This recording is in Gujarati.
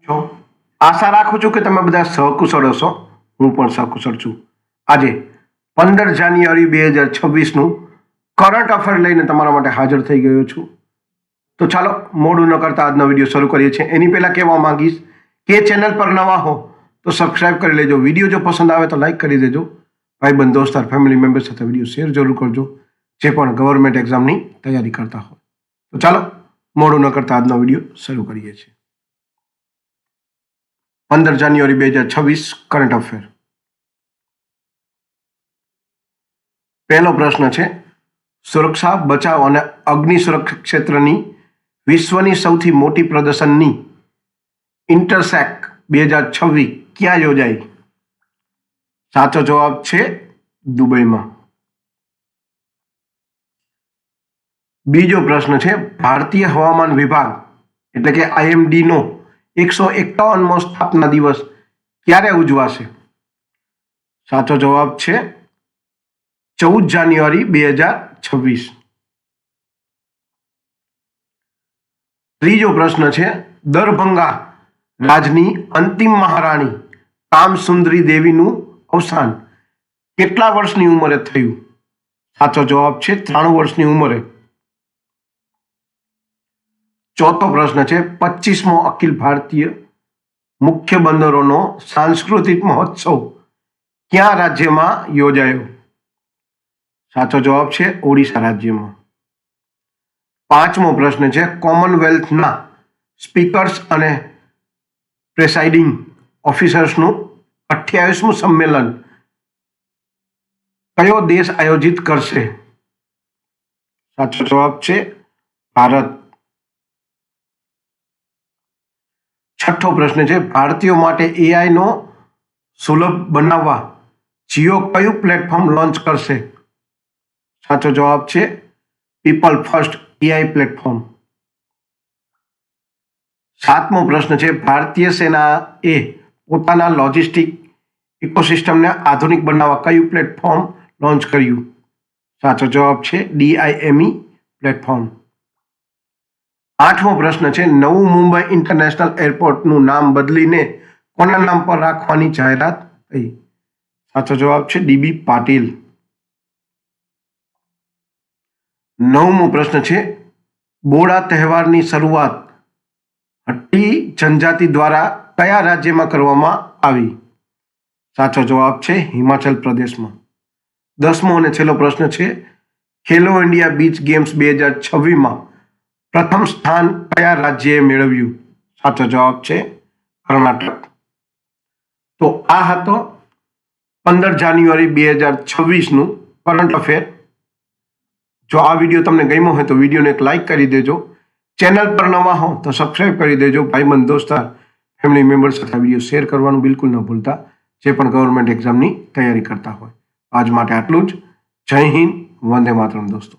છો? આશા રાખું છું કે તમે બધા સહકુશળ હશો. હું પણ સહકુશળ છું. આજે 15 જાન્યુઆરી 2026નું કરંટ અફેર લઈને તમારા માટે હાજર થઈ ગયો છું. તો ચાલો મોડું ન કરતા આજનો વિડીયો શરૂ કરીએ છીએ. એની પહેલાં કહેવા માંગીશ કે ચેનલ પર નવા હો તો સબસ્ક્રાઇબ કરી લેજો. વિડીયો જો પસંદ આવે તો લાઇક કરી દેજો. ભાઈબંધ દોસ્તાર ફેમિલી મેમ્બર સાથે વિડીયો શેર જરૂર કરજો જે પણ ગવર્મેન્ટ એક્ઝામની તૈયારી કરતા હોય. તો ચાલો મોડું ન કરતા આજનો વિડીયો શરૂ કરીએ છીએ. 15 જાન્યુઆરી 2026 કરંટ અફેર. પહેલો પ્રશ્ન છે, સુરક્ષા, બચાવ અને અગ્નિ સુરક્ષા ક્ષેત્રની વિશ્વની સૌથી મોટી પ્રદર્શનની ઇન્ટરસેક 2026 ક્યાં યોજાઈ? સાચો જવાબ છે દુબઈમાં. બીજો પ્રશ્ન છે, ભારતીય હવામાન વિભાગ એટલે કે IMD નો 151મો સ્થાપના દિવસ ક્યારે ઉજવાશે? સાચો જવાબ છે 14 જાન્યુઆરી 2026. ત્રીજો પ્રશ્ન છે, દરભંગા રાજની અંતિમ મહારાણી કામસુંદરી દેવીનું અવસાન કેટલા વર્ષની ઉંમરે થયું? સાચો જવાબ છે 93 વર્ષની ઉંમરે. ચોથો પ્રશ્ન છે, 25મો અખિલ ભારતીય મુખ્ય બંદરોનો સાંસ્કૃતિક મહોત્સવ કયા રાજ્યમાં યોજાયો? સાચો જવાબ છે ઓડિશા રાજ્યમાં. પાંચમો પ્રશ્ન છે, કોમનવેલ્થના સ્પીકર્સ અને પ્રેસાઇડિંગ ઓફિસર્સનું 28મું સંમેલન કયો દેશ આયોજિત કરશે? સાચો જવાબ છે ભારત. છઠ્ઠો પ્રશ્ન છે, ભારતીયો માટે AI નો સુલભ બનાવવા જીઓ કયું પ્લેટફોર્મ લોન્ચ કરશે? સાચો જવાબ છે પીપલ ફર્સ્ટ AI પ્લેટફોર્મ. સાતમો પ્રશ્ન છે, ભારતીય સેનાએ પોતાના લોજિસ્ટિક ઇકોસિસ્ટમને આધુનિક બનાવવા કયું પ્લેટફોર્મ લોન્ચ કર્યું? સાચો જવાબ છે DIME પ્લેટફોર્મ. આઠમો પ્રશ્ન છે, નવું મુંબઈ ઇન્ટરનેશનલ એરપોર્ટનું નામ બદલીને કોના નામ પર રાખવાની જાહેરાત થઈ? સાચો જવાબ છે DB પાટીલ. નવમો પ્રશ્ન છે, બોડા તહેવારની શરૂઆત હટ્ટી જનજાતિ દ્વારા કયા રાજ્યમાં કરવામાં આવી? સાચો જવાબ છે હિમાચલ પ્રદેશમાં. 10મો અને છેલ્લો પ્રશ્ન છે, ખેલો ઇન્ડિયા બીચ ગેમ્સ 2026માં પ્રથમ સ્થાન કયા રાજ્યએ મેળવ્યું? સાચો જવાબ છે કર્ણાટક. તો આ હતો 15 જાન્યુઆરી 2026નું કરંટ અફેર. જો આ વિડીયો તમને ગમ્યો હોય તો વિડીયોને એક લાઇક કરી દેજો. ચેનલ પર નવા હો તો સબસ્ક્રાઇબ કરી દેજો. ભાઈબંધ દોસ્તાર ફેમિલી મેમ્બર સાથે વિડીયો શેર કરવાનું બિલકુલ ન ભૂલતા જે પણ ગવર્મેન્ટ એક્ઝામની તૈયારી કરતા હોય. આજ માટે આટલું જ. જય હિન્દ, વંદે માતરમ દોસ્તો.